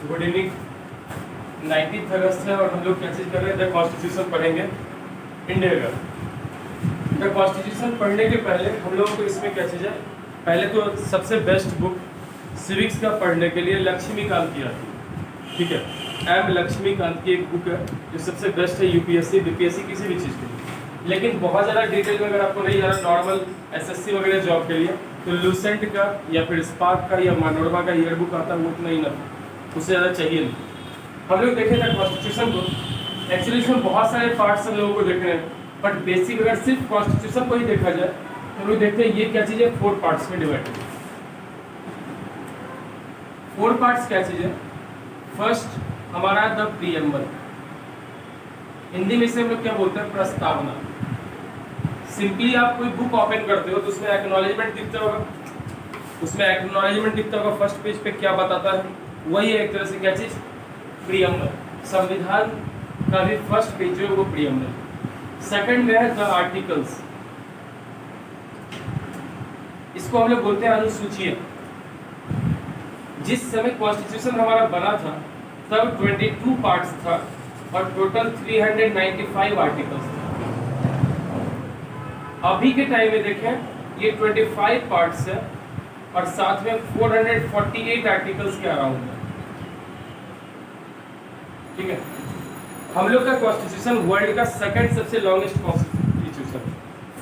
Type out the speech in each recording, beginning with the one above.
Good evening. 19 अगस्त है और हम लोग क्या चीज़ कर रहे हैं, द कॉन्स्टिट्यूशन पढ़ेंगे इंडिया का। द कॉन्स्टिट्यूशन पढ़ने के पहले हम लोगों को इसमें क्या चीज़ है, पहले तो सबसे बेस्ट बुक सिविक्स का पढ़ने के लिए लक्ष्मीकांत की आती है। ठीक है, एम लक्ष्मीकांत की एक बुक है जो सबसे बेस्ट है यूपीएससी बीपीएससी किसी भी चीज़ के लिए। लेकिन बहुत ज़्यादा डिटेल में अगर आपको नहीं जाना नॉर्मल एसएससी वगैरह जॉब के लिए, तो लूसेंट का या फिर स्पार्क का या मनोरमा का ईयर बुक आता है, वो उतना ही ना, उससे ज़्यादा चाहिए नहीं। हम लोग देखें था कॉन्स्टिट्यूशन को, एक्चुअली इसमें बहुत सारे पार्ट्स हम लोगों को देखने हैं, बट बेसिक अगर सिर्फ कॉन्स्टिट्यूशन को ही देखा जाए तो हम लोग देखते हैं ये क्या चीज़ है, 4 पार्ट्स में डिवाइड है। 4 पार्ट्स क्या चीज़ है? फर्स्ट हमारा द प्रीएम्बल, हिंदी में इसे हम लोग क्या बोलते हैं, प्रस्तावना। सिंपली आप कोई बुक ओपन करते हो तो उसमें एक्नॉलेजमेंट दिखता होगा, उसमें एक्नॉलेजमेंट दिखता होगा फर्स्ट पेज पे क्या बताता है, वही है एक तरह से क्या चीज़, प्रीएम्बल। संविधान का भी फर्स्ट पेज जो है वो प्रीएम्बल। सेकंड में है द आर्टिकल्स, इसको हम लोग बोलते हैं अनुसूचियां। जिस समय कॉन्स्टिट्यूशन हमारा बना था तब 22 पार्ट्स था और टोटल 395 आर्टिकल्स थे। अभी के टाइम में देखें ये 25 पार्ट्स है और साथ में 448 आर्टिकल्स के अराउंड है। ठीक है, हम लोग का कॉन्स्टिट्यूशन वर्ल्ड का सेकंड सबसे लॉन्गेस्ट कॉन्स्टिट्यूशन।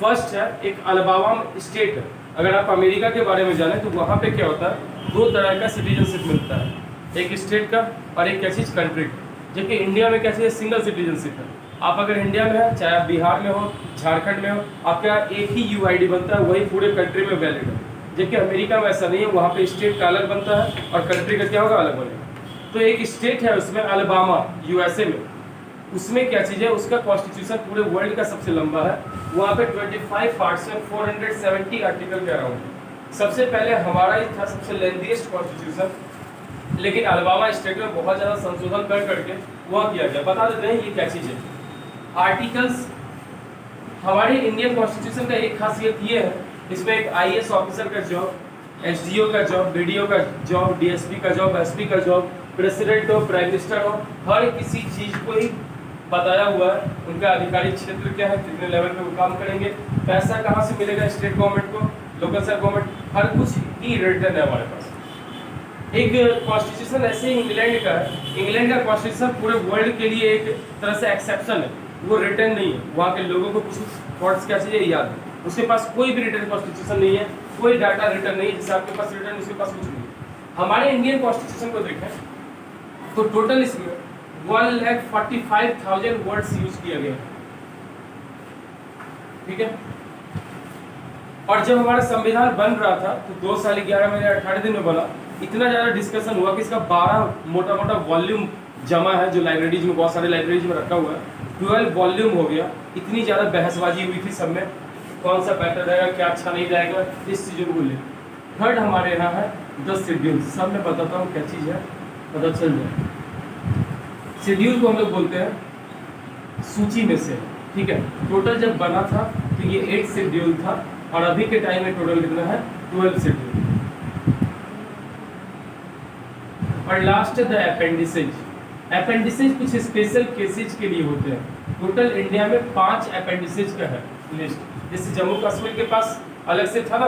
फर्स्ट है एक अलाबामा स्टेट है। अगर आप अमेरिका के बारे में जानें तो वहाँ पे क्या होता है, 2 तरह का सिटीजनशिप मिलता है, एक स्टेट का और एक क्या चीज़, कंट्री का। जबकि इंडिया में क्या चीज़, सिंगल सिटीजनशिप है। आप अगर इंडिया में है, चाहे आप बिहार में हो, झारखंड में हो, आपका एक ही यूआईडी बनता है, वही पूरे कंट्री में वैलिड है। जबकि अमेरिका में ऐसा नहीं है, वहाँ पे स्टेट का अलग बनता है और कंट्री का क्या होगा, अलग बनेगा। तो एक स्टेट है उसमें अलाबामा यूएसए में, उसमें क्या चीज़ है, उसका कॉन्स्टिट्यूशन पूरे वर्ल्ड का सबसे लंबा है। वहाँ पे 25 पार्ट्स में 470 आर्टिकल के अराउंड। सबसे पहले हमारा ही था सबसे लेंथीएस्ट कॉन्स्टिट्यूशन, लेकिन अलाबामा स्टेट में बहुत ज़्यादा संशोधन कर करके वह किया गया। बता देते हैं ये क्या चीज़ है। आर्टिकल्स, हमारे इंडियन कॉन्स्टिट्यूशन का एक खासियत ये है, इसमें एक आईएएस ऑफिसर का जॉब, एसडीओ का जॉब, बीडीओ का जॉब, डीएसपी का जॉब, एसपी का जॉब, प्रेसिडेंट हो, प्राइम मिनिस्टर हो, हर किसी चीज़ को ही बताया हुआ है। उनका अधिकारिक क्षेत्र क्या है, कितने लेवल पे वो काम करेंगे, पैसा कहाँ से मिलेगा स्टेट गवर्नमेंट को, लोकल सेल्फ गवर्नमेंट, हर कुछ ही रिटर्न है हमारे पास। एक कॉन्स्टिट्यूशन ऐसे ही इंग्लैंड का है, इंग्लैंड का कॉन्स्टिट्यूशन पूरे वर्ल्ड के लिए एक तरह से एक्सेप्शन है, वो रिटर्न नहीं है। वहाँ के लोगों को कुछ थॉट्स क्या चीज़ें याद है, उसके पास कोई भी रिटर्न कॉन्स्टिट्यूशन नहीं है, कोई डाटा रिटर्न नहीं है, जैसे आपके पास रिटर्न उसके पास कुछ नहीं है। हमारे इंडियन कॉन्स्टिट्यूशन को देखें तो टोटल इसमें 1,45,000 वर्ड्स यूज किया गया। ठीक है, और जब हमारा संविधान बन रहा था तो 2 साल 11 महीने 18 दिन में बना। इतना ज़्यादा डिस्कशन हुआ कि इसका 12 मोटा मोटा वॉल्यूम जमा है, जो लाइब्रेरीज में, बहुत सारे लाइब्रेरीज में रखा हुआ है, 12 वॉल्यूम हो गया। इतनी ज़्यादा बहसबाजी हुई थी सब में, कौन सा बेटर रहेगा, क्या अच्छा नहीं रहेगा, इस चीज़ों को ले। थर्ड हमारे यहाँ है द शेड्यूल। सब मैं बताता हूँ क्या चीज़ है, पता चल जाए। शेड्यूल को हम लोग बोलते हैं सूची में से। ठीक है, टोटल जब बना था तो ये 8 शेड्यूल था और अभी के टाइम में टोटल कितना है, 12 शेड्यूल। और लास्ट है द अपेंडिसेज। अपेंडिसेज कुछ स्पेशल केसेज के लिए होते हैं। टोटल इंडिया में 5 अपेंडिसेज का है लिस्ट। जैसे जम्मू कश्मीर के पास अलग से था ना,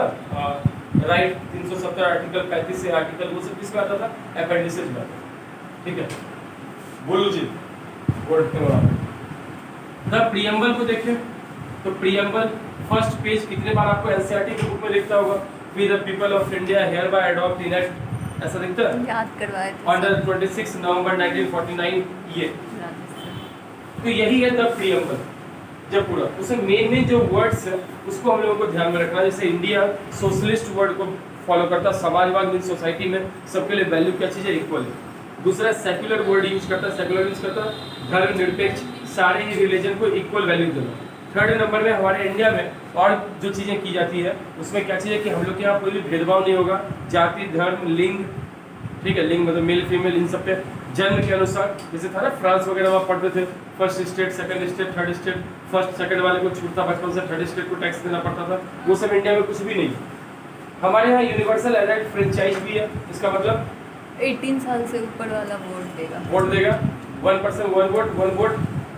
राइट 370 आर्टिकल, 35 से आर्टिकल, वो सब किसका आता था, अपेंडिसेज में। ठीक है, बोलो जी, द प्रीएम्बल को देखें तो प्रीएम्बल फर्स्ट पेज कितने बार आपको एनसीईआरटी की बुक में लिखता होगा, we the people of India hereby adopt enact, ऐसा दिखता है, याद करवाए थे ऑन द 26 नवंबर 1949। ये तो यही है द प्रीएम्बल। जब पूरा उसमें मेन जो वर्ड्स है उसको हम लोगों को ध्यान में रखना है। जैसे इंडिया सोशलिस्ट वर्ड को फॉलो करता है, समाजवाद में सोसाइटी में सबके लिए वैल्यू क्या चीज़ है, इक्वल है। दूसरा सेक्युलर वर्ड यूज करता है, सेक्युलर यूज करता है धर्मनिरपेक्ष, सारे ही रिलीजन को इक्वल वैल्यू देना। थर्ड नंबर में हमारे इंडिया में और जो चीज़ें की जाती है उसमें क्या चीज़ है कि हम लोग के यहाँ कोई भी भेदभाव नहीं होगा, जाति, धर्म, लिंग। ठीक है, लिंग मतलब मेल फीमेल, इन सब पे जन्म के अनुसार। जैसे था ना फ्रांस वगैरह वहाँ पढ़ते थे, first state, second state, third state, first second वाले को छूट था बचपन से, थर्ड स्टेट को टैक्स देना पड़ता था, वो सब इंडिया में कुछ भी नहीं। हमारे यहाँ यूनिवर्सल एलाइड फ्रेंचाइज भी है। इसका मतलब 18 साल से ऊपर वाला वोट देगा। 1% 1 वोट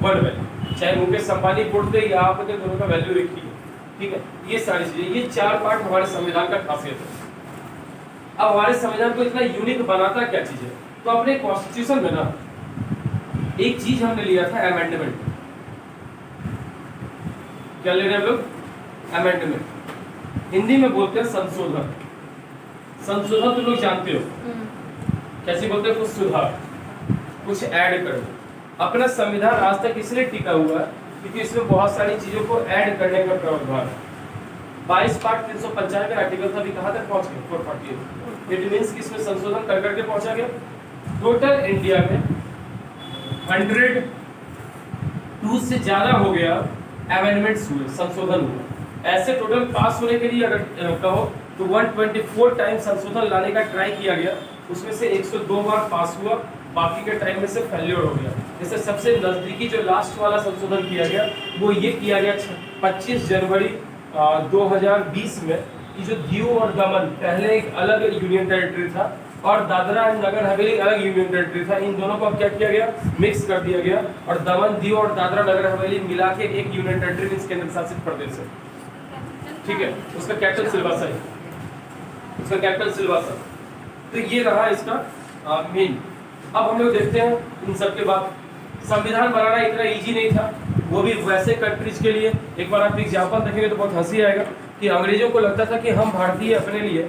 1 वैल्यू। चाहे मुकेश अंबानी वोट दे या आप दे, दोनों का वैल्यू एक ही है। ठीक है, ये सारी चीजें, ये 4 पार्ट हमारे संविधान का खासियत है। अब हमारे संविधान को इतना यूनिक बनाता क्या चीज है, तो अपने कॉन्स्टिट्यूशन में ना एक चीज हमने लिया था, अमेंडमेंट। क्या ले रहे हैं हम लोग? अमेंडमेंट। हिंदी में बोलते हैं संशोधन। संशोधन तो लोग जानते हो, कैसे बोलते हैं? कुछ सुधार, कुछ ऐड करना। अपना संविधान आज तक इसलिए टिका हुआ है क्योंकि इसमें बहुत सारी चीजों को ऐड करने का प्रावधान है। 22 पार्ट 395 आर्टिकल था, अभी कहां तक पहुंच गए? 448। इट मींस कि इसमें संशोधन कर करके पहुंचा गया। टोटल इंडिया में 102 से ज्यादा हो गया अमेंडमेंट्स हुए, संशोधन हुए। ऐसे टोटल पास होने के लिए अगर कहो तो 124 टाइम संशोधन लाने का ट्राई किया गया, उसमें से 102 बार पास हुआ, बाकी के टाइम में से फेल्योर हो गया। जैसे सबसे नजदीकी जो लास्ट वाला संशोधन किया गया वो ये किया गया 25 जनवरी 2020 में, कि जो दीव और दमन पहले एक अलग यूनियन टेरिटरी था और दादरा एंड नगर हवेली अलग यूनियन टेरिटरी था, इन दोनों को अब क्या किया गया? मिक्स कर दिया गया और दमन, दीव और दादरा नगर हवेली मिला के एक यूनियन टेरिटरी मींस केंद्र शासित प्रदेश है। ठीक है, उसका कैपिटल सिलवासा है, उसका कैपिटल सिलवासा। तो ये रहा इसका मेन। अब हम लोग देखते हैं इन सब के बाद संविधान बनाना इतना इजी नहीं था, वो भी वैसे कंट्रीज के लिए। एक बार आप एग्जाम्पल देखेंगे तो बहुत हंसी आएगा कि अंग्रेजों को लगता था कि हम भारतीय अपने लिए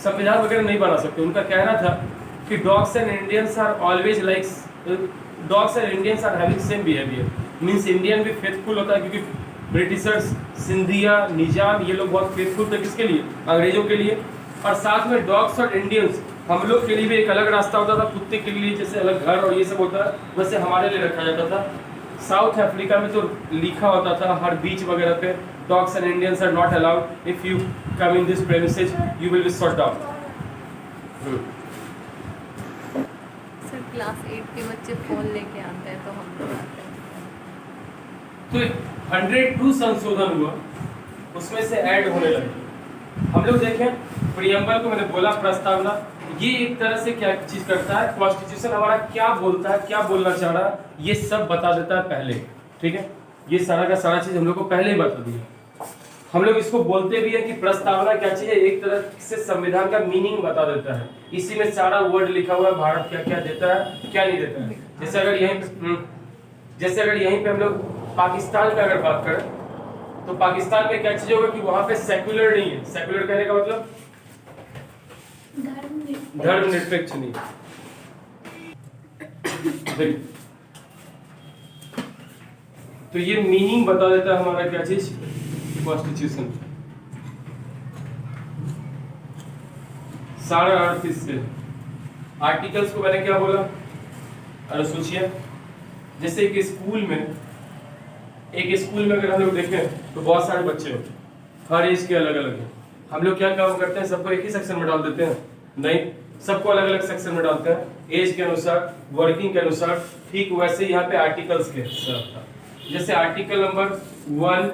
संविधान वगैरह नहीं बना सकते। उनका कहना था कि dogs and Indians are always like dogs and Indians are having same behaviour. Means Indian भी फेथफुल होता है, क्योंकि ब्रिटिशर्स, सिंधिया, निजाम, ये लोग बहुत फेथफुल थे किसके लिए? अंग्रेजों के लिए। और साथ में डॉग्स और इंडियंस, हम लोग के लिए भी एक अलग रास्ता होता था, कुत्ते के लिए जैसे अलग घर और ये सब होता है, वैसे हमारे लिए रखा जाता था। साउथ अफ्रीका में तो लिखा होता था हर बीच वगैरह पे, dogs and Indians are not allowed, if you come in this premises you will be shot down. Sir class 8 के बच्चे फोन लेके आते हैं तो हम लोग आते हैं। तो 102 संशोधन हुआ, उसमें से ऐड होने लगे। हम लोग देखें प्रियम्बल को, मैंने बोला प्रस्तावना, ये एक तरह से क्या चीज करता है, कॉन्स्टिट्यूशन हमारा क्या बोलता है, क्या बोलना चाह रहा है, ये सब बता देता है पहले। ठीक है, ये सारा का सारा चीज हम लोग को पहले ही बता दिया। हम लोग इसको बोलते भी है कि प्रस्तावना क्या चीज है, एक तरह से संविधान का मीनिंग बता देता है। इसी में सारा वर्ड लिखा हुआ है, भारत क्या क्या देता है, क्या नहीं देता है। जैसे अगर यहीं पे हम लोग पाकिस्तान का अगर बात करें तो पाकिस्तान में क्या चीज होगा कि वहां पे सेक्युलर नहीं है। सेक्युलर कहने का मतलब धर्मनिरपेक्ष नहीं। तो ये मीनिंग बता देता है हमारा क्या चीज, कॉन्स्टिट्यूशन। सारा अर्थ इससे। आर्टिकल्स को मैंने क्या बोला, अरे सोचिए, जैसे एक स्कूल में अगर हम लोग देखें तो बहुत सारे बच्चे होते हैं, हर एज के अलग अलग हैं। हम लोग क्या काम करते हैं, सबको एक ही सेक्शन में डाल देते हैं? नहीं, सबको अलग अलग सेक्शन में डालते हैं, एज के अनुसार, वर्किंग के अनुसार। ठीक वैसे यहाँ पे आर्टिकल्स के था। जैसे आर्टिकल नंबर 1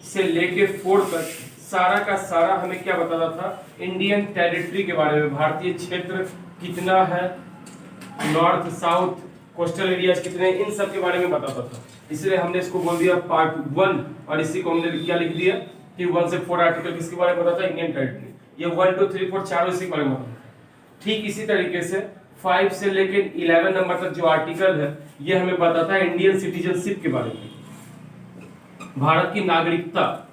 से लेके 4 तक सारा का सारा हमें क्या बताता था, इंडियन टेरिटरी के बारे में, भारतीय क्षेत्र कितना है, नॉर्थ साउथ कोस्टल एरियाज कितने, इन सब के बारे में बताता था। इसलिए हमने इसको बोल दिया पार्ट 1, और इसी को हमने क्या लिख दिया कि 1 से 4 आर्टिकल किसके बारे में बताता है, इंडियन टेरिटरी। ये 1 2 3 4 चारों इसी के बारे में बताता है। ठीक इसी तरीके से 5 से लेकर 11 नंबर तक जो आर्टिकल है ये हमें बताता है इंडियन सिटीजनशिप के बारे में, भारत की नागरिकता।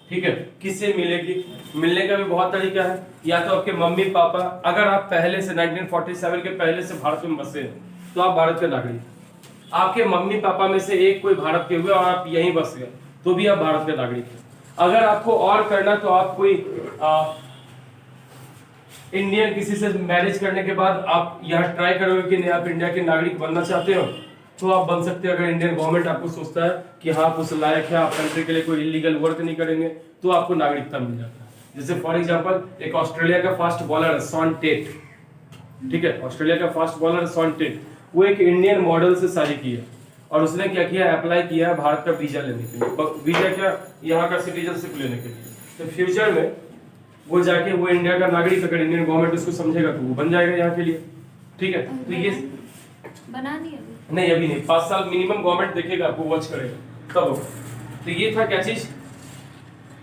ठीक है, किससे मिलेगी? मिलने का भी बहुत तरीका है। या तो आपके मम्मी पापा, अगर आप पहले से 1947 के पहले से भारत में बसे हैं तो आप भारत के नागरिक। आपके मम्मी पापा में से एक कोई भारत के हुए और आप यहीं बस गए तो भी आप भारत के नागरिक हैं। अगर आपको और करना तो आप कोई इंडियन किसी से मैरिज करने के बाद आप यहाँ ट्राई करोगे कि नहीं आप इंडिया के नागरिक बनना चाहते हो तो आप बन सकते हो। अगर इंडियन गवर्नमेंट आपको सोचता है कि हाँ आप उस लायक है, आप कंट्री के लिए कोई इलीगल वर्क नहीं करेंगे, तो आपको नागरिकता मिल जाता है। जैसे फॉर एग्जांपल एक ऑस्ट्रेलिया का फास्ट बॉलर है शॉन टेट। ठीक है, ऑस्ट्रेलिया का फास्ट बॉलर है शॉन टेट, वो एक इंडियन मॉडल से शादी की है और उसने क्या किया, अप्लाई किया है भारत का वीजा लेने के लिए। वीजा क्या, यहाँ का सिटीजनशिप लेने के लिए। तो फ्यूचर में वो जाके वो इंडिया का नागरिक अगर इंडियन गवर्नमेंट उसको समझेगा तो वो बन जाएगा यहाँ के लिए। ठीक है, तो ये बना नहीं अभी। नहीं अभी नहीं, 5 साल मिनिमम गवर्नमेंट देखेगा, आपको वॉच करेगा तब होगा। तो ये था क्या चीज,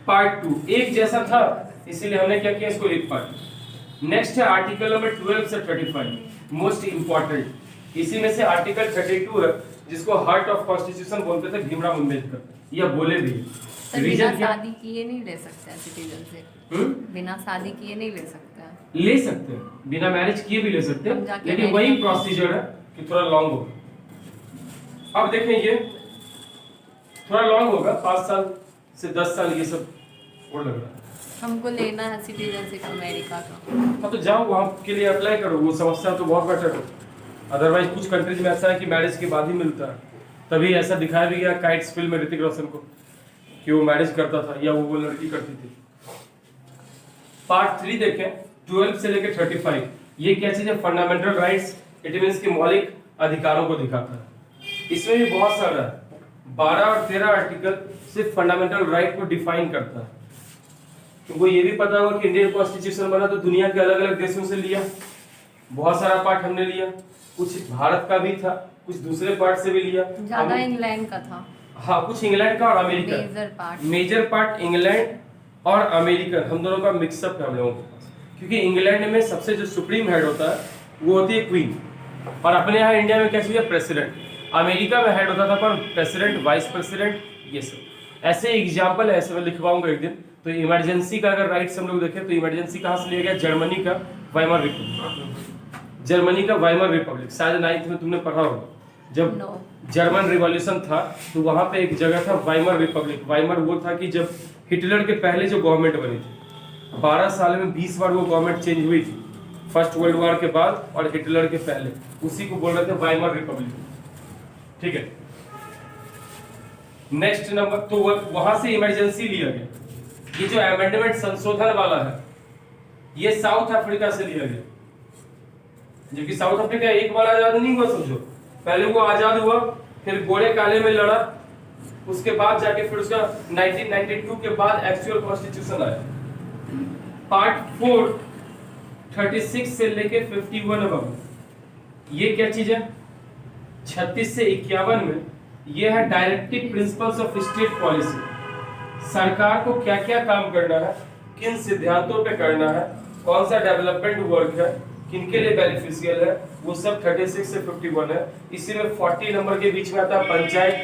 पार्ट 2 एक जैसा था, इसीलिए हमने क्या किया इसको एक पार्ट। नेक्स्ट है आर्टिकल नंबर 12 से 35, मोस्ट इंपॉर्टेंट। इसी में से आर्टिकल 32 है जिसको हार्ट ऑफ कॉन्स्टिट्यूशन बोलते थे भीमराव अम्बेडकर, या बोले भी। सर बिना रीजन क्या, शादी किए नहीं ले सकते हैं सिटीजन से, बिना शादी किए नहीं ले सकते हैं। ले सकते हैं, बिना मैरिज किए भी ले सकते हम हैं, जाके लेकिन marriage वही कर- प्रोसीजर है कि थोड़ा लॉन्ग होगा। अब देखें ये थोड़ा लॉन्ग होगा, 5 साल से 10 साल ये सब और लग रहा है। हमको लेना है सिटीजनशिप अमेरिका का। हाँ तो जाओ वहाँ के लिए अप्लाई करो, वो समस्या तो बहुत बेटर है। अदरवाइज कुछ कंट्रीज में ऐसा है कि मैरिज के बाद ही मिलता है। तभी ऐसा दिखाया भी गया काइट्स फिल्म में ऋतिक रोशन को कि वो मैरिज करता था या वो लड़की करती थी। पार्ट 3 देखें 12 से लेकर 35, ये क्या चीज है, फंडामेंटल राइट्स, इट मींस के मौलिक अधिकारों को दिखाता है। इसमें भी बहुत सारा है, 12 और 13 आर्टिकल सिर्फ फंडामेंटल राइट को डिफाइन करता है। तुमको ये भी पता होगा कि इंडियन कॉन्स्टिट्यूशन बना तो दुनिया के अलग अलग देशों से लिया, बहुत सारा पार्ट हमने लिया, कुछ भारत का भी था, कुछ दूसरे पार्ट से भी लिया। ज्यादा इंग्लैंड का था। हाँ कुछ इंग्लैंड का और अमेरिका, मेजर पार्ट इंग्लैंड और अमेरिकन, हम दोनों का मिक्सअप है हम लोगों के पास। क्योंकि इंग्लैंड में सबसे जो सुप्रीम हेड होता है वो होती है क्वीन, और अपने यहाँ इंडिया में क्या चीज़ है, प्रेसिडेंट। अमेरिका में हेड होता था पर प्रेसिडेंट, वाइस प्रेसिडेंट, ये सब। ऐसे एग्जाम्पल है, ऐसे मैं लिखवाऊंगा एक दिन। तो इमरजेंसी का अगर राइट्स हम लोग देखें तो इमरजेंसी कहाँ से लिया गया, जर्मनी का वाइमर रिपब्लिक। जर्मनी का वाइमर रिपब्लिक शायद 9th में तुमने पढ़ा होगा, जब जर्मन रिवॉल्यूशन था तो वहां पे एक जगह था वाइमर रिपब्लिक। वाइमर वो था कि जब हिटलर के पहले जो गवर्नमेंट बनी थी, 12 साल में 20 बार वो गवर्नमेंट चेंज हुई थी, फर्स्ट वर्ल्ड वॉर के बाद और हिटलर के पहले, उसी को बोल रहे थे वाइमर रिपब्लिक। ठीक है, नेक्स्ट नंबर, तो वहां से इमरजेंसी लिया गया। ये जो अमेंडमेंट संशोधन वाला है ये साउथ अफ्रीका से लिया गया, जो कि साउथ अफ्रीका एक बार आजाद नहीं हुआ समझो, पहले वो आजाद हुआ, फिर गोरे काले में लड़ा, उसके बाद जाके फिर उसका 1992 के बाद एक्चुअल कॉन्स्टिट्यूशन आया। पार्ट 4 36 से लेके 51 अब ये क्या चीज है, 36 से 51 में ये है directive principles of state policy. सरकार को क्या क्या काम करना है, किन सिद्धांतों पे करना है, कौन सा डेवलपमेंट वर्क है, किनके लिए बेनिफिशियल है, वो सब 36 से 51 है। इसी में 40 नंबर के बीच में आता है पंचायत,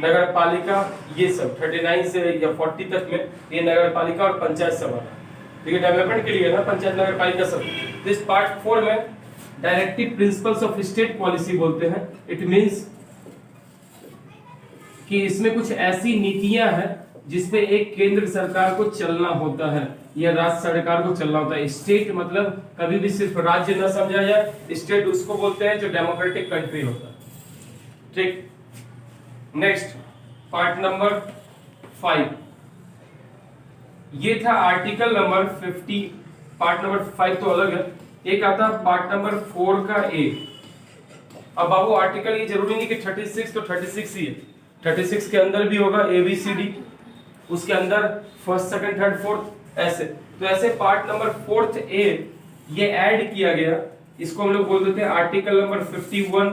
नगर पालिका, ये सब 39 से या 40 तक में ये नगर पालिका और पंचायत सब आता है। ठीक है, डेवलपमेंट के लिए ना पंचायत नगर पालिका सब। तो इस पार्ट 4 में directive principles of state policy बोलते हैं। इट मींस कि इसमें कुछ ऐसी नीतियां हैं जिसपे एक केंद्र सरकार को चलना होता है या राज्य सरकार को चलना होता है। स्टेट मतलब कभी भी सिर्फ राज्य न समझा जाए, स्टेट उसको बोलते हैं जो डेमोक्रेटिक कंट्री होता है। ठीक, नेक्स्ट पार्ट नंबर 5, ये था आर्टिकल नंबर 50। पार्ट नंबर 5 तो अलग है, एक आता है पार्ट नंबर 4 का ए। अब बाबू आर्टिकल ये जरूरी नहीं कि 36 तो 36 ही है, 36 के अंदर भी होगा ABCD, उसके अंदर फर्स्ट सेकंड थर्ड फोर्थ ऐसे। तो ऐसे पार्ट नंबर 4th ए ये ऐड किया गया, इसको हम लोग बोल देते हैं आर्टिकल नंबर 51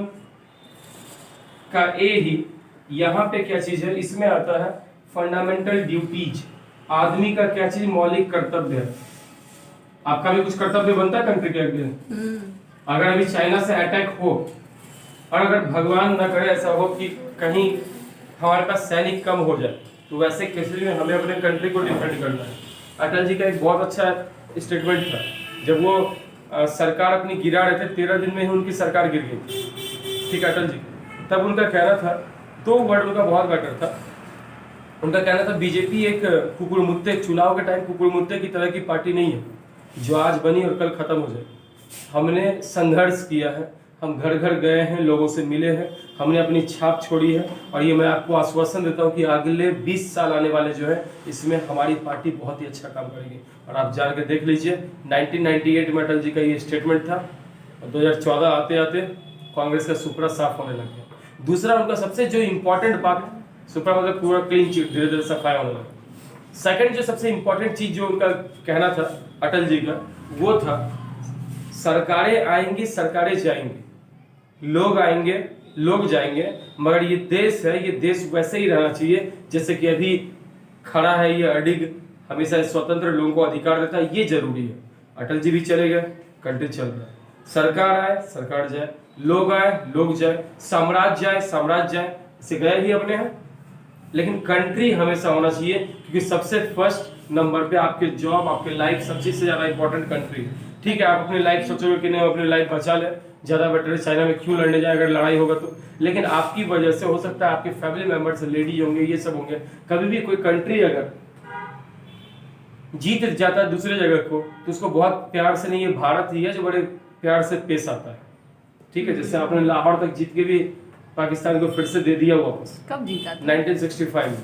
का ए ही। यहाँ पे क्या चीज है, इसमें आता है फंडामेंटल ड्यूटीज, आदमी का क्या चीज, मौलिक कर्तव्य है। आपका भी कुछ कर्तव्य बनता है कंट्री के अगेंस्ट। अगर अभी चाइना से अटैक हो और अगर भगवान न करे ऐसा हो कि कहीं हमारे पास सैनिक कम हो जाए, तो वैसे केसेस में हमें अपने कंट्री को डिफेंड करना है। अटल जी का एक बहुत अच्छा स्टेटमेंट था, जब वो सरकार अपनी गिरा रहे थे, 13 दिन में ही उनकी सरकार गिर गई थी। ठीक, अटल जी तब उनका कहना था, 2 वर्ड उनका बहुत बेटर था। उनका कहना था बीजेपी एक कुकुरमुत्ते, चुनाव के टाइम कुकुरमुत्ते की तरह की पार्टी नहीं है जो आज बनी और कल खत्म हो जाए। हमने संघर्ष किया है, हम घर घर गए हैं, लोगों से मिले हैं, हमने अपनी छाप छोड़ी है, और ये मैं आपको आश्वासन देता हूँ कि अगले 20 साल आने वाले जो है इसमें हमारी पार्टी बहुत ही अच्छा काम करेगी। और आप जान के देख लीजिए, 1998 में अटल जी का ये स्टेटमेंट था, और 2014 आते आते कांग्रेस का सुपड़ा साफ होने लग गया। दूसरा उनका सबसे जो इम्पोर्टेंट पार्ट, सुपड़ा मतलब पूरा क्लीन चिट, धीरे धीरे सफाई होने लगा। सेकंड जो सबसे इंपॉर्टेंट चीज जो उनका कहना था अटल जी का, वो था सरकारें आएंगी सरकारें जाएंगी, लोग आएंगे लोग जाएंगे, मगर ये देश है, ये देश वैसे ही रहना चाहिए जैसे कि अभी खड़ा है, ये अडिग हमेशा स्वतंत्र लोगों को अधिकार देता है, ये जरूरी है। अटल जी भी चले गए, कंट्री चल रहा है। सरकार आए सरकार जाए, लोग आए लोग जाए, साम्राज्य आए साम्राज्य जाए, इसे गए ही अपने हैं, लेकिन कंट्री हमेशा होना चाहिए, क्योंकि सबसे फर्स्ट नंबर पे आपके जॉब, आपके लाइफ, सब चीज से ज्यादा इंपॉर्टेंट कंट्री है। ठीक है, आप अपनी लाइफ सोचोगे कि नहीं अपनी लाइफ बचा ले, ज्यादा बेटर है, चाइना में क्यों लड़ने जाए अगर लड़ाई होगा तो, लेकिन आपकी वजह से हो सकता है आपके फैमिली मेंबर्स, लेडी होंगे, ये सब होंगे, कभी भी कोई कंट्री अगर जीत जाता है दूसरे जगह को तो उसको बहुत प्यार से नहीं, ये भारत ही है जो बड़े प्यार से पेश आता है। ठीक है, जैसे आपने लाहौर तक जीत के भी पाकिस्तान को फिर से दे दिया वापस। कब जीता था? 1965 में,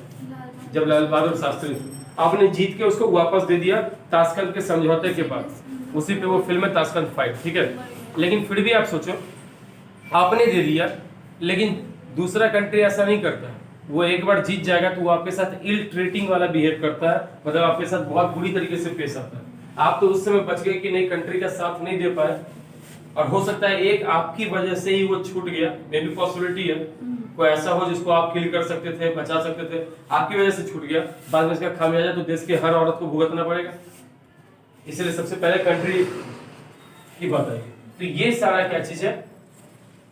जब लाल बहादुर शास्त्री थे, आपने जीत के उसको वापस दे दिया ताशकंद के समझौते के बाद, उसी पे वो फिल्म है ताशकंद फाइट। ठीक है, लेकिन फिर भी आप सोचो आपने दे दिया, लेकिन दूसरा कंट्री ऐसा नहीं करता है, वो एक बार जीत जाएगा तो वो आपके साथ इल ट्रीटिंग वाला बिहेव करता है, मतलब आपके साथ बहुत बुरी तरीके से पेश आता है। आप तो उस समय बच गए कि नहीं, कंट्री का साथ नहीं दे पाए, और हो सकता है एक आपकी वजह से ही वो छूट गया, मे भी पॉसिबिलिटी है कोई ऐसा हो जिसको आप किल कर सकते थे, बचा सकते थे, आपकी वजह से छूट गया, बाद में इसका खामियाजा तो देश के हर औरत को भुगतना पड़ेगा। इसलिए सबसे पहले कंट्री की बात आएगी। तो ये सारा क्या चीज है,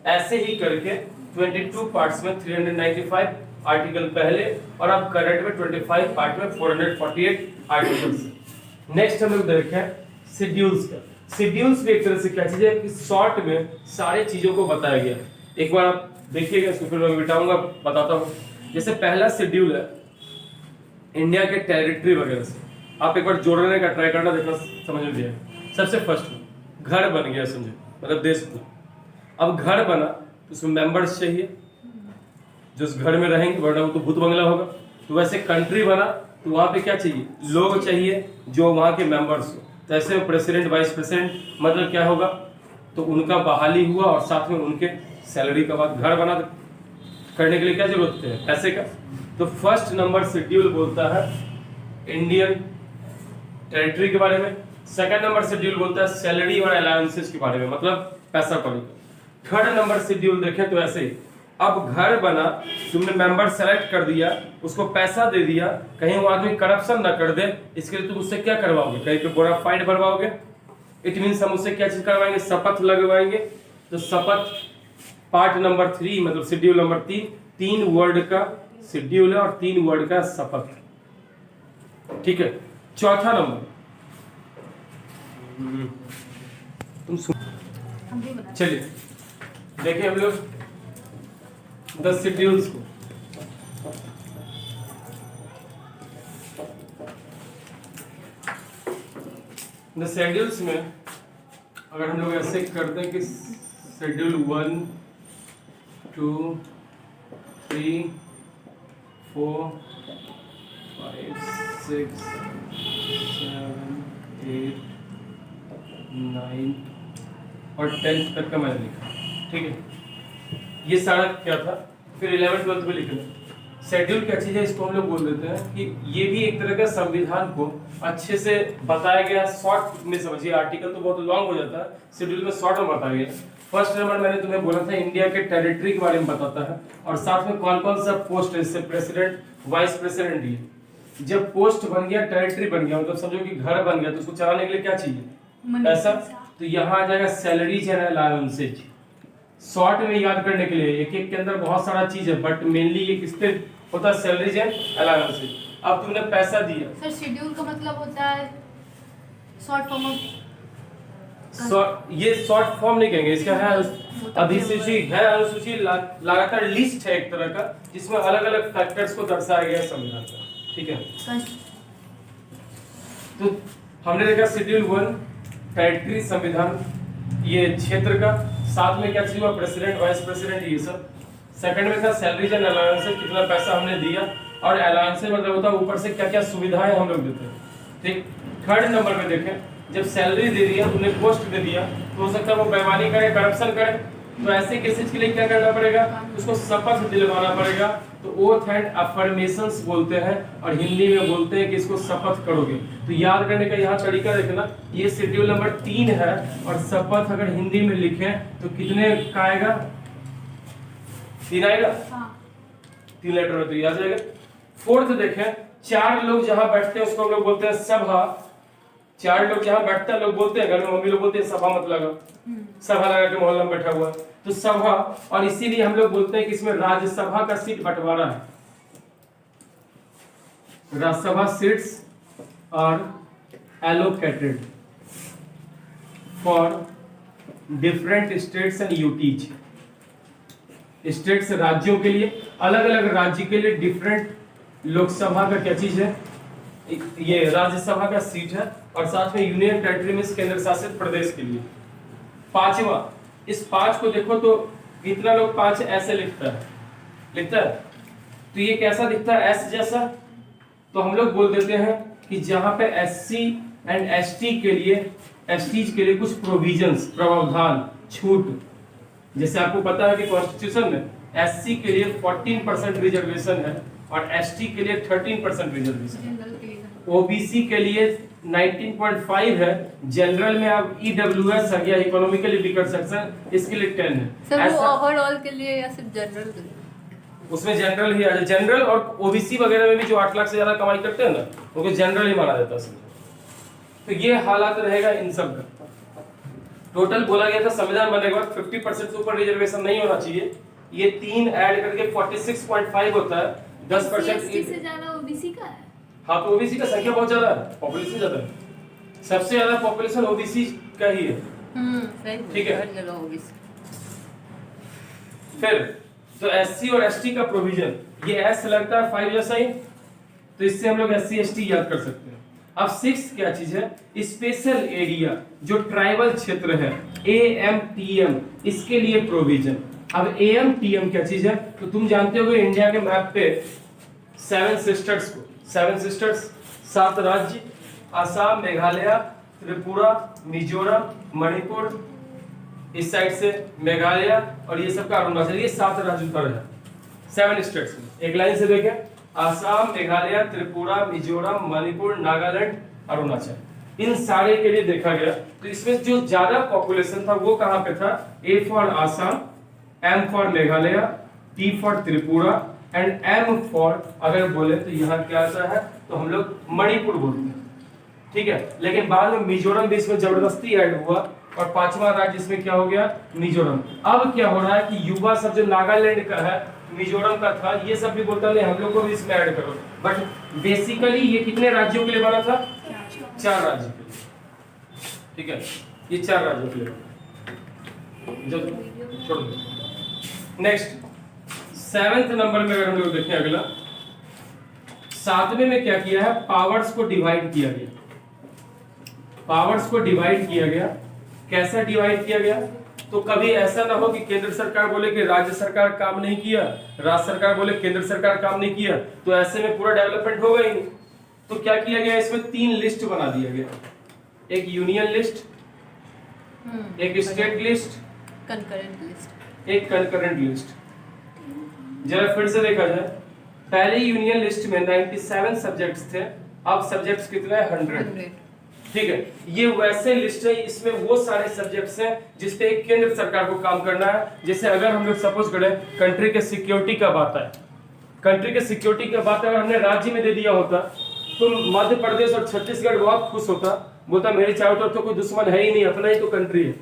ऐसे ही करके 22 पार्ट्स में 395 आर्टिकल पहले, और अब करंट में 25 पार्ट में 448 आर्टिकल्स। नेक्स्ट हम लोग देखें शेड्यूल्स का। शेड्यूल्स भी एक तरह से क्या चीज है कि शॉर्ट में सारी चीजों को बताया गया। एक बार आप देखिएगा, इसको फिर मैं बिठाऊंगा, बताता हूँ। जैसे पहला शेड्यूल है इंडिया के टेरिटरी वगैरह से, आप एक बार जोड़ने का ट्राई करना, देखना समझ में आएगा। सबसे फर्स्ट घर बन गया, समझे, मतलब देश को अब घर बना तो उसमें मेंबर्स चाहिए जो उस घर में रहेंगे, वरना वो तो भूत बंगला होगा। तो वैसे कंट्री बना तो वहां पे क्या चाहिए, लोग चाहिए जो वहां के मेंबर्स हो। तो ऐसे में प्रेसिडेंट वाइस प्रेसिडेंट, मतलब क्या होगा, तो उनका बहाली हुआ, और साथ में उनके सैलरी का बात। घर बना करने के लिए क्या जरूरत है, पैसे का। तो फर्स्ट नंबर शेड्यूल बोलता है इंडियन टेरिटरी के बारे में। सेकंड नंबर शेड्यूल बोलता है सैलरी और अलाउंसेस के बारे में, मतलब पैसा कौड़ी का। थर्ड नंबर शेड्यूल देखें तो ऐसे ही, अब घर बना, तुमने मेंबर सेलेक्ट कर दिया, उसको पैसा दे दिया, कहीं वो आदमी करप्शन ना कर दे, इसके लिए तुम उससे क्या करवाओगे, कहीं पे बोनाफाइड भरवाओगे। इट मींस हम उससे क्या चीज करवाएंगे, शपथ लगवाएंगे। तो शपथ पार्ट नंबर 3, मतलब शेड्यूल नंबर 3, 3 वर्ड का शेड्यूल है और 3 वर्ड का शपथ। ठीक है, चौथा नंबर तुम चलिए देखिए हम लोग 10 शेड्यूल्स को। द शेड्यूल्स में अगर हम लोग ऐसे करते हैं कि शेड्यूल 1 2 3 4 5 6 7 8 9 और 10 तक का मैंने लिखा। ठीक है, ये सारा क्या था। फिर 11 12 में लिखना शेड्यूल क्या चीज है, इसको हम लोग बोल देते हैं कि ये भी एक तरह का संविधान को अच्छे से बताया गया, शॉर्ट में समझिए। आर्टिकल तो बहुत लॉन्ग हो जाता है, शेड्यूल में शॉर्ट में बताया गया। फर्स्ट नंबर मैंने तुम्हें बोला था इंडिया के टेरिटरी के बारे में बताता है, और साथ में कौन कौन सा पोस्ट है, जैसे प्रेसिडेंट वाइस प्रेसिडेंट। ये जब पोस्ट बन गया, टेरिटरी बन गया, मतलब समझो कि घर बन गया, तो उसको चलाने के लिए क्या चाहिए, पैसा। तो यहाँ आ जाएगा सैलरीज एंड अलाउंसेज। शॉर्ट में याद करने के लिए एक एक के अंदर बहुत सारा चीज है, बट मेनली ये किस पे होता है, सैलरीज एंड अलाउंसेज। अब तुमने पैसा दिया। सर शेड्यूल का मतलब होता है शॉर्ट फॉर्म ऑफ, ये शॉर्ट फॉर्म नहीं कहेंगे, इसका है अधिसूची, है अनुसूची, लगातार लिस्ट है एक तरह का, जिसमें अलग अलग फैक्टर्स को दर्शाया गया संविधान का। ठीक है, तो हमने देखा शेड्यूल 1 टेरिटरी संविधान, ये क्षेत्र का, साथ में क्या चीज हुआ, प्रेसिडेंट वाइस प्रेसिडेंट, ये सब। सेकंड में था सैलरीज एंड अलाउंसेस, कितना पैसा हमने दिया, और अलाउंसेस मतलब होता है ऊपर से क्या क्या सुविधाएं हम लोग देते हैं। ठीक, थर्ड नंबर में देखें, जब सैलरी दे दिया, तुमने पोस्ट दे दिया, तो हो सकता है वो बेईमानी करे, करप्शन करे, तो ऐसे केसेस के लिए क्या करना पड़ेगा, उसको शपथ दिलवाना पड़ेगा, तो ओथ एंड अफर्मेशंस बोलते हैं, और हिंदी में बोलते हैं कि इसको शपथ करोगे। तो याद करने का यहाँ तरीका देखना, ये शेड्यूल नंबर 3 है, और शपथ अगर हिंदी में लिखें तो कितने का आएगा? 3 आएगा। 3 लेटर में तो ये आ जाएगा। फोर्थ देखें, 4 लोग जहां बैठते हैं उसको हम लोग बोलते हैं सभा। 4 लोग जहां बैठते हैं लोग बोलते हैं, घर में मम्मी लोग बोलते हैं सभा मत लगा, सभा लगा के मोहल्ला में बैठा हुआ है, तो सभा। और इसीलिए हम लोग बोलते हैं कि इसमें राज्यसभा का सीट बंटवारा है। Rajya Sabha seats are allocated for different states and UTs. States राज्यों के लिए, अलग अलग राज्य के लिए डिफरेंट लोकसभा का क्या चीज है, ये राज्यसभा का सीट है, और साथ में यूनियन टेरिटरी में केंद्र शासित प्रदेश के लिए। पांचवा, इस 5 को देखो तो कितना लोग 5 ऐसे लिखता है, तो ये कैसा दिखता है? एस जैसा। तो हम लोग बोल देते हैं कि जहां पे एससी एंड एसटी के लिए, एसटीज के लिए कुछ प्रोविजंस, प्रावधान, छूट, जैसे आपको पता है कि कॉन्स्टिट्यूशन में एससी के लिए 14% रिजर्वेशन है और एसटी के लिए 13% रिजर्वेशन, ओबीसी के लिए 19.5 है, जनरल में आप ईडब्ल्यूएस आ गया, इकोनॉमिकली वीकर सेक्शन, इसके लिए 10 है। सर वो ओवरऑल के लिए या सिर्फ जनरल के लिए? उसमें जनरल ही आ जाए। जनरल और ओबीसी वगैरह में भी जो 8 लाख से ज्यादा कमाई करते हैं ना, उनको जनरल ही माना जाता है। तो ये हालात रहेगा इन सब का। टोटल बोला गया था संविधान बनने के बाद 50% से ऊपर रिजर्वेशन नहीं होना चाहिए। ये 3 ऐड करके 46.5 होता है। 10% से ज्यादा ओबीसी का है। हाँ, तो ओबीसी का संख्या बहुत ज्यादा है, पॉपुलेशन ज्यादा है, सबसे ज्यादा पॉपुलेशन ओबीसी का ही है। ठीक है, हर जगह ओबीसी। फिर तो एससी और एसटी का प्रोविजन, ये एस लगता है 5 जैसा ही, तो इससे हम लोग एससी एसटी याद कर सकते हैं। अब 6 क्या चीज है? स्पेशल एरिया, जो ट्राइबल क्षेत्र है, एएमटीएम, इसके लिए प्रोविजन। अब एएमटीएम क्या चीज है? तो तुम जानते हो इंडिया के मैप पे 7 सिस्टर्स को, 7 सिस्टर्स, 7 राज्य, असम, मेघालय, त्रिपुरा, मिजोरम, मणिपुर, इस साइड से मेघालय, और ये सब का अरुणाचल, ये 7 राज्य उतर है 7 स्टेट्स में। एक लाइन से देखें, असम, मेघालय, त्रिपुरा, मिजोरम, मणिपुर, नागालैंड, अरुणाचल, इन सारे के लिए देखा गया। तो इसमें जो ज्यादा पॉपुलेशन था वो कहां पे था? A for Assam, M for Meghalaya, T for Tripura, and M for अगर बोले तो यहाँ क्या आता है, तो हम लोग मणिपुर बोलते हैं। ठीक है, लेकिन बाद में मिजोरम भी इसमें जबरदस्ती ऐड हुआ, और 5वां राज्य इसमें क्या हो गया? मिजोरम। अब क्या हो रहा है कि युवा सब जो नागालैंड का है, मिजोरम का था, ये सब भी बोलता है हम लोग को भी इसमें ऐड करो, बट बेसिकली ये कितने राज्यों के लिए बना था? 4 राज्यों के लिए। ठीक है, ये 4 राज्यों के लिए। जब छोड़ दो, नेक्स्ट 7th नंबर में अगर हम लोग देखें, अगला 7वें में क्या किया है? पावर्स को डिवाइड किया गया। पावर्स को डिवाइड किया गया। कैसा डिवाइड किया गया? तो कभी ऐसा ना हो कि केंद्र सरकार बोले कि राज्य सरकार काम नहीं किया, राज्य सरकार बोले केंद्र सरकार काम नहीं किया, तो ऐसे में पूरा डेवलपमेंट होगा ही नहीं। तो क्या किया गया? इसमें 3 लिस्ट बना दिया गया, एक यूनियन लिस्ट, एक स्टेट लिस्ट, कंकरेंट लिस्ट, एक कंकरेंट लिस्ट। जरा फिर से देखा जाए, पहले यूनियन लिस्ट में 97 सब्जेक्ट्स थे, अब सब्जेक्ट्स कितने हैं? 100। ठीक है, ये वैसे लिस्ट है, इसमें वो सारे सब्जेक्ट्स हैं जिस पे केंद्र सरकार को काम करना है। जैसे अगर हम लोग सपोज करें कंट्री के सिक्योरिटी का बात है, कंट्री के सिक्योरिटी का बात अगर हमने राज्य में दे दिया होता तो मध्य प्रदेश और छत्तीसगढ़ बहुत खुश होता, बोलता मेरे चारों तरफ तो कोई दुश्मन है ही नहीं, अपना ही तो कंट्री है।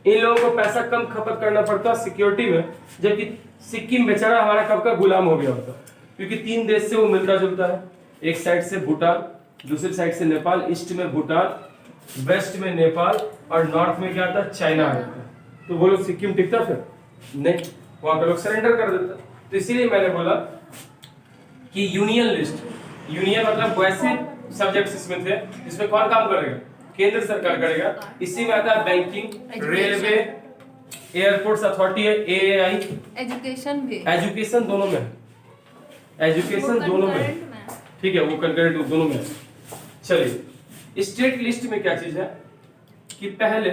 इन लोगों को पैसा कम खपत करना पड़ता सिक्योरिटी में, जबकि सिक्किम बेचारा हमारा कब का गुलाम हो गया होता, क्योंकि 3 देश से वो मिलता जुलता है। एक साइड से भूटान, दूसरी साइड से नेपाल, ईस्ट में भूटान, वेस्ट में नेपाल, और नॉर्थ में क्या आता? चाइना आता है। तो वो लोग सिक्किम टिकता फिर नहीं, वहां पे लोग सरेंडर कर देता। तो इसीलिए मैंने बोला कि यूनियन लिस्ट, यूनियन मतलब वैसे सब्जेक्ट्स इसमें थे जिसमें कौन काम करेगा? केंद्र सरकार करेगा। इसी में आता है बैंकिंग, रेलवे, एयरपोर्ट्स अथॉरिटी है, एएआई, एजुकेशन भी, एजुकेशन दोनों में, एजुकेशन दोनों में। ठीक है, वो कंकरेंट दोनों में। चलिए, स्टेट लिस्ट में क्या चीज है कि पहले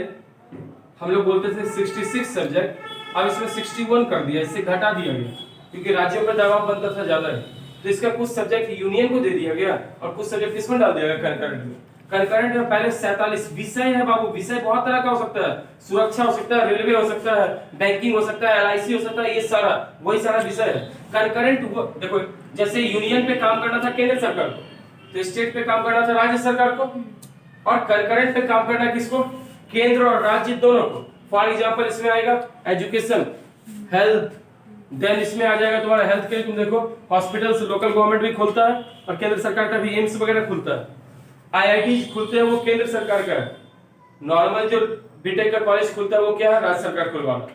हम लोग बोलते थे 66 सब्जेक्ट, अब इसमें 61 कर दिया, इससे घटा दिया गया। क्योंकि राज्यों पर दबाव बनता था ज्यादा है, तो इसका कुछ सब्जेक्ट यूनियन को दे दिया गया और कुछ सब्जेक्ट किसमें डाल दिया गया, कंकरेंट में। कंकरेंट में पहले 47 विषय है बाबू, विषय बहुत तरह का हो सकता है, सुरक्षा हो सकता है, रेलवे हो सकता है, बैंकिंग हो सकता है, एलआईसी हो सकता है, ये सारा वही सारा विषय है। कंकरेंट देखो, जैसे यूनियन पे काम करना था केंद्र सरकार को, तो स्टेट पे काम करना था राज्य सरकार को, और कंकरेंट पे काम करना किसको, केंद्र और राज्य दोनों को। फॉर एग्जांपल इसमें आएगा एजुकेशन, हेल्थ, देन इसमें आ जाएगा तुम्हारा हेल्थ के लिए, तुम देखो हॉस्पिटल्स लोकल गवर्नमेंट भी खुलता है और केंद्र सरकार का भी एम्स वगैरह खुलता है। आईआईटी खुलते हैं वो केंद्र सरकार का है, नॉर्मल जो बीटेक का कॉलेज खुलता है वो क्या है, राज्य सरकार खुलवाना।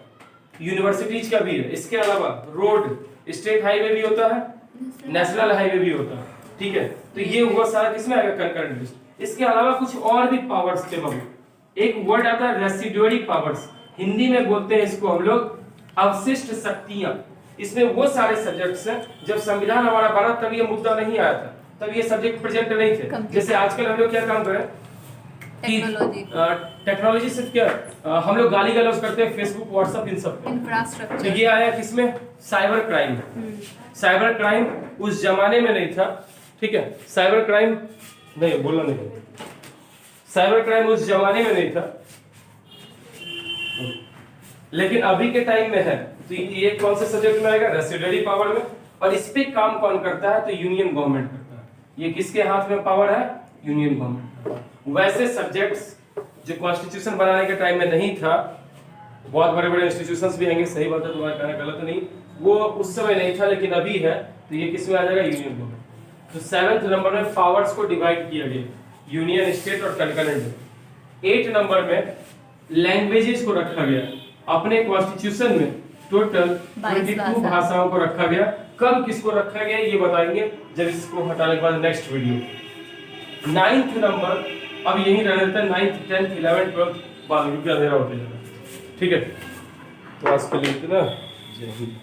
यूनिवर्सिटीज का भी है। इसके अलावा रोड, स्टेट हाईवे भी होता है, नेशनल हाईवे भी होता है, ठीक है। तो ये हुआ सारा किसमें आएगा, कंकरेंट लिस्ट। इसके अलावा कुछ और भी पावर्स थे बाबू, एक वर्ड आता है रेसिडुअरी पावर्स, हिंदी में बोलते हैं इसको हम लोग अवशिष्ट शक्तियां। इसमें वो सारे सब्जेक्ट्स हैं, जब संविधान हमारा बना तब ये मुद्दा नहीं आया था, तब ये सब्जेक्ट प्रेजेंट नहीं थे। जैसे आजकल हम लोग क्या काम करें, टेक्नोलॉजी से क्या हम लोग गाली गलौज करते हैं, फेसबुक व्हाट्सएप इन सब पे। इंफ्रास्ट्रक्चर, तो ये आया किसमें, साइबर क्राइम। साइबर क्राइम उस जमाने में नहीं था, ठीक है, साइबर क्राइम नहीं बोलना नहीं, साइबर क्राइम उस जमाने में नहीं था, लेकिन अभी के टाइम में है। तो ये कौन से सब्जेक्ट में आएगा, रेसिडुअरी पावर में। और इस पे काम कौन करता है, तो यूनियन गवर्नमेंट करता है। ये किसके हाथ में पावर है, यूनियन गवर्नमेंट। वैसे सब्जेक्ट्स जो कॉन्स्टिट्यूशन बनाने के टाइम में नहीं था, बहुत बड़े बड़े इंस्टीट्यूशंस भी होंगे, सही बात है, तुम्हारा कहना गलत नहीं, वो उस समय नहीं था लेकिन अभी है, तो ये किस में आ जाएगा, यूनियन गवर्नमेंट। तो 7th नंबर में पावर्स को डिवाइड किया गया, यूनियन, स्टेट और कंकरेंट। 8 नंबर में लैंग्वेजेस को रखा गया, अपने कॉन्स्टिट्यूशन में टोटल 22 भाषाओं को रखा गया। कब किसको रखा गया ये बताएंगे जब इसको हटाने के बाद नेक्स्ट वीडियो। 9th नंबर अब यही रह जाता है, 9th 10th 11th 12th बाद में, क्योंकि अंधेरा होते जाता है, ठीक है। तो आज के लिए इतना, जय हिंद।